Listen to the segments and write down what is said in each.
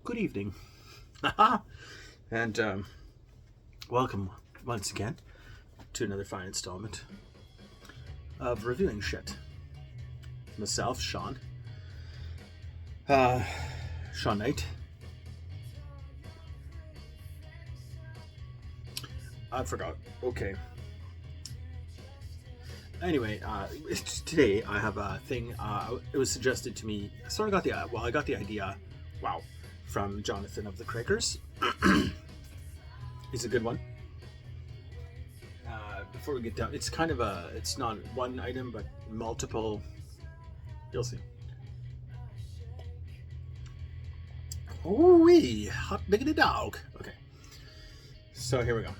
Good evening. And welcome once again to another fine installment of Reviewing Shit. Myself, Sean. Sean Knight. I forgot. Okay. Anyway, today I have a thing. It was suggested to me. I got the idea. Wow, from Jonathan of the Crackers. It's a good one. Before we get down, it's kind of it's not one item, but multiple. You'll see. Ooh-wee, hot diggity dog. Okay, so here we go.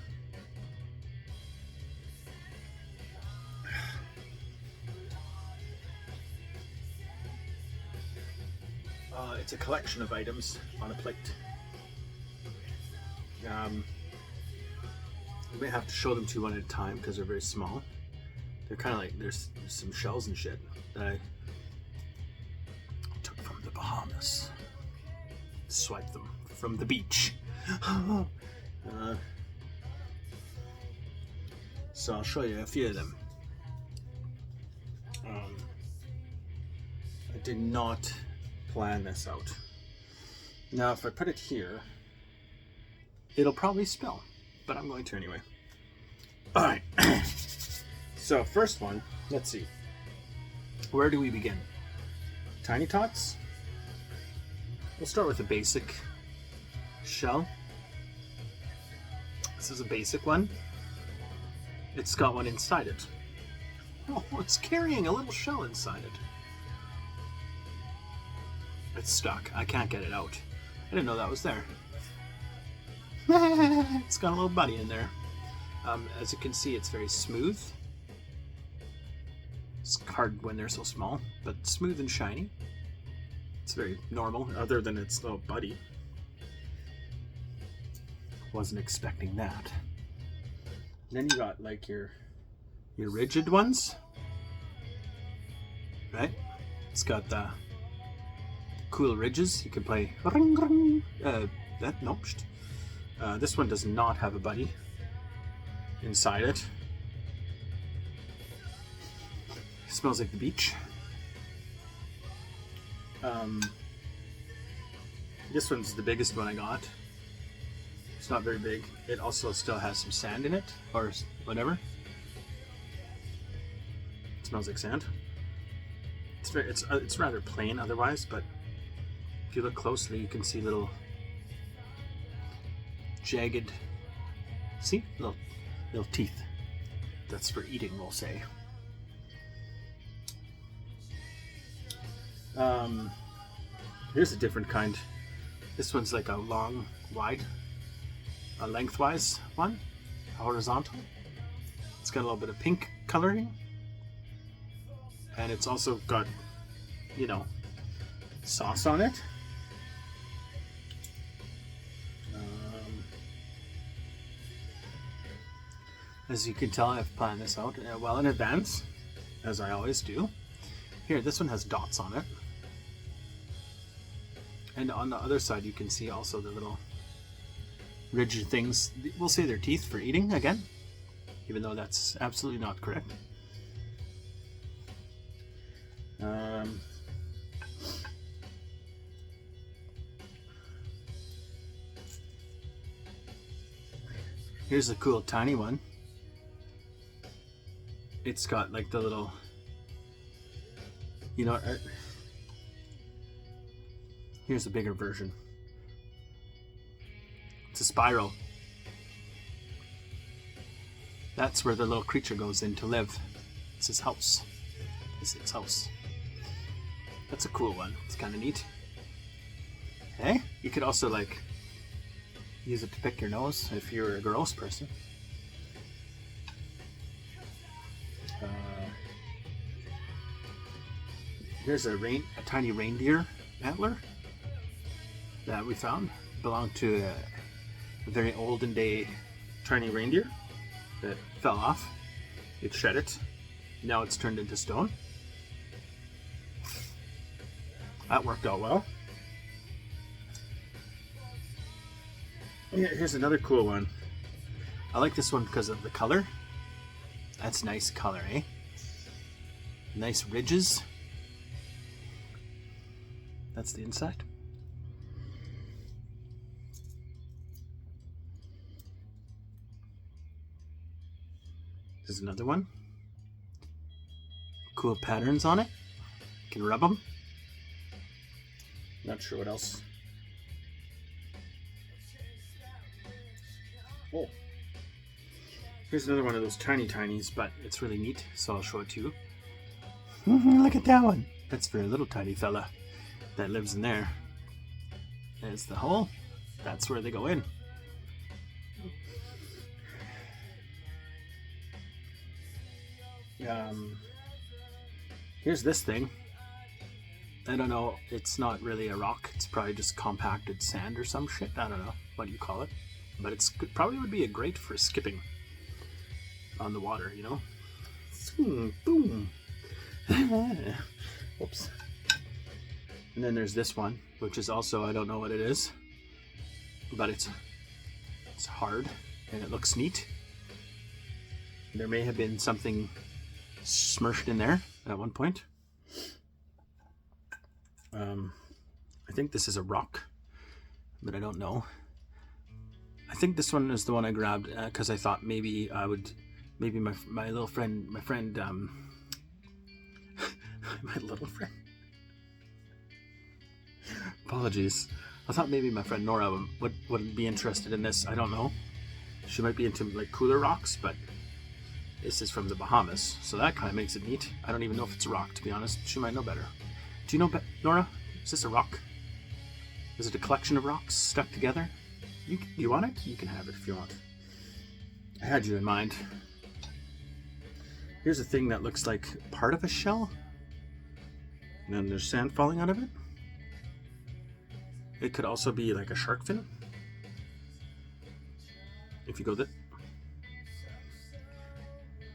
It's a collection of items on a plate. You may have to show them to you one at a time because they're very small. They're kind of like, there's some shells and shit that I took from the Bahamas. Swiped them from the beach. So I'll show you a few of them. I did not plan this out. Now if I put it here, it'll probably spill, but I'm going to anyway. Alright. So first one, let's see. Where do we begin? Tiny Tots? We'll start with a basic shell. This is a basic one. It's got one inside it. Oh, it's carrying a little shell inside it. It's stuck. I can't get it out. I didn't know that was there. It's got a little buddy in there. As you can see, it's very smooth. It's hard when they're so small, but smooth and shiny. It's very normal, other than its little buddy. Wasn't expecting that. Then you got like your rigid ones, right? It's got the cool ridges. You can play ring ring. This one does not have a buddy inside it. It smells like the beach. This one's the biggest one I got. It's not very big. It also still has some sand in it, or whatever. It smells like sand. It's rather plain otherwise, but if you look closely, you can see little jagged, see, little teeth. That's for eating, we'll say. Here's a different kind. This one's like a long, wide, a lengthwise one, a horizontal. It's got a little bit of pink coloring, and it's also got, sauce on it. As you can tell, I've planned this out well in advance, as I always do. Here, this one has dots on it. And on the other side, you can see also the little rigid things. We'll say they're teeth for eating, again, even though that's absolutely not correct. Here's a cool tiny one. It's got like the little, here's a bigger version. It's a spiral. That's where the little creature goes in to live. It's his house. It's its house. That's a cool one. It's kind of neat. Hey, you could also like use it to pick your nose if you're a gross person. Here's a tiny reindeer antler that we found. Belonged to a very olden day tiny reindeer that fell off. It shed it. Now it's turned into stone. That worked out well. Yeah, here's another cool one. I like this one because of the color. That's nice color, eh? Nice ridges. That's the inside. There's another one. Cool patterns on it. You can rub them. Not sure what else. Oh. Here's another one of those tiny tinies, but it's really neat, so I'll show it to you. Look at that one. That's for a little tiny fella that lives in there. There's the hole. That's where they go in. Here's this thing. I don't know. It's not really a rock. It's probably just compacted sand or some shit. I don't know what do you call it. But it's probably would be a great for skipping on the water, you know? Boom. Oops. And then there's this one, which is also, I don't know what it is, but it's hard and it looks neat. There may have been something smushed in there at one point. I think this is a rock, but I don't know. I think this one is the one I grabbed because I thought maybe my little friend, my little friend. Apologies. I thought maybe my friend Nora would be interested in this. I don't know. She might be into like cooler rocks, but this is from the Bahamas, so that kind of makes it neat. I don't even know if it's a rock, to be honest. She might know better. Do you know, Nora? Is this a rock? Is it a collection of rocks stuck together? You want it? You can have it if you want. I had you in mind. Here's a thing that looks like part of a shell. And then there's sand falling out of it. It could also be like a shark fin. If you go that.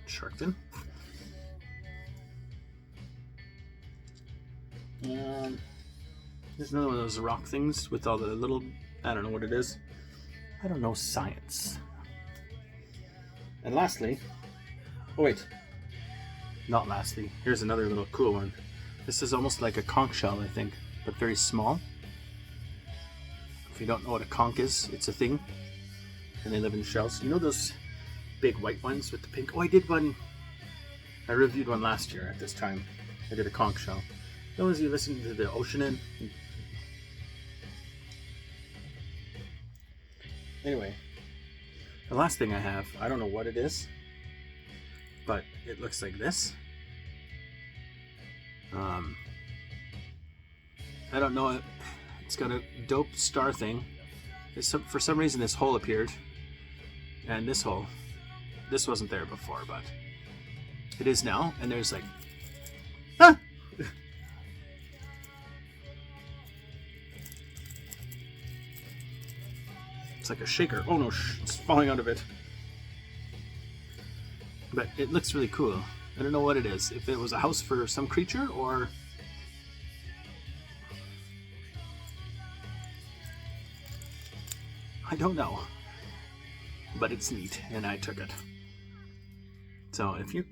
Shark fin. There's another one of those rock things with all the little, I don't know what it is. I don't know science. And lastly, oh wait, not lastly, here's another little cool one. This is almost like a conch shell, I think, but very small. If you don't know what a conch is, it's a thing, and they live in shells. You know those big white ones with the pink? Oh, I did one. I reviewed one last year at this time. I did a conch shell. Those you listen to the ocean in. Anyway, the last thing I have, I don't know what it is, but it looks like this. I don't know. It's got a dope star thing. For some reason, this hole appeared, and this hole, this wasn't there before, but it is now. And there's like, ah! It's like a shaker. Oh no, it's falling out of it. But it looks really cool. I don't know what it is. If it was a house for some creature or... I don't know. But it's neat, and I took it. So if you...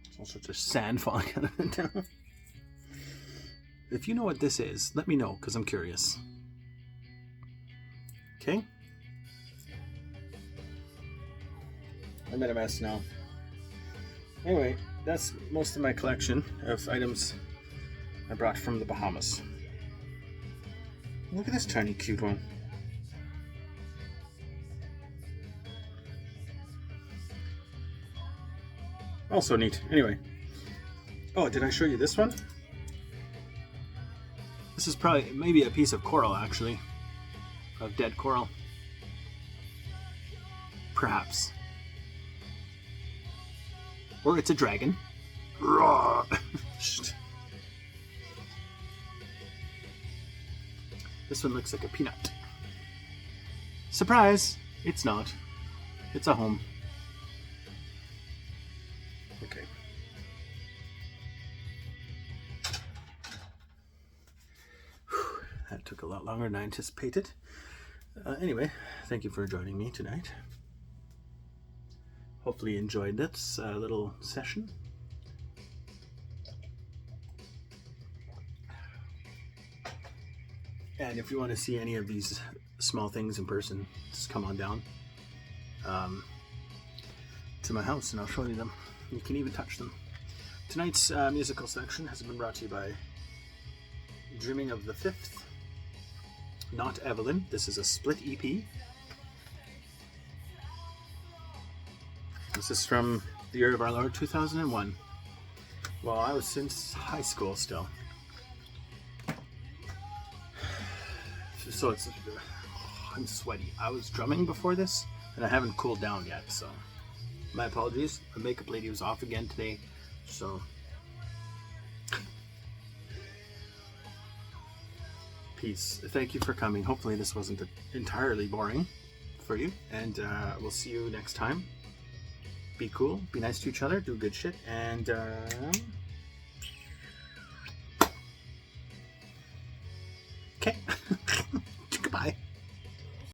There's all sorts of sand falling out of it now. If you know what this is, let me know, because I'm curious. Okay? I'm in a mess now. Anyway, that's most of my collection of items I brought from the Bahamas. Look at this tiny cute one. Also neat. Anyway. Oh, did I show you this one? This is probably, maybe a piece of coral, actually. Of dead coral. Perhaps. Or it's a dragon. This one looks like a peanut. Surprise! It's not. It's a home. Okay. took a lot longer than I anticipated. Anyway, thank you for joining me tonight. Hopefully you enjoyed this little session. And if you want to see any of these small things in person, just come on down to my house and I'll show you them. You can even touch them. Tonight's musical section has been brought to you by Dreaming of the Fifth, Not Evelyn. This is a split EP. This is from the year of our Lord 2001. Well, I was since high school still. So it's, I'm sweaty. I was drumming before this and I haven't cooled down yet, so my apologies. The makeup lady was off again today, so peace. Thank you for coming. Hopefully this wasn't entirely boring for you, and we'll see you next time. Be cool, be nice to each other, do good shit, and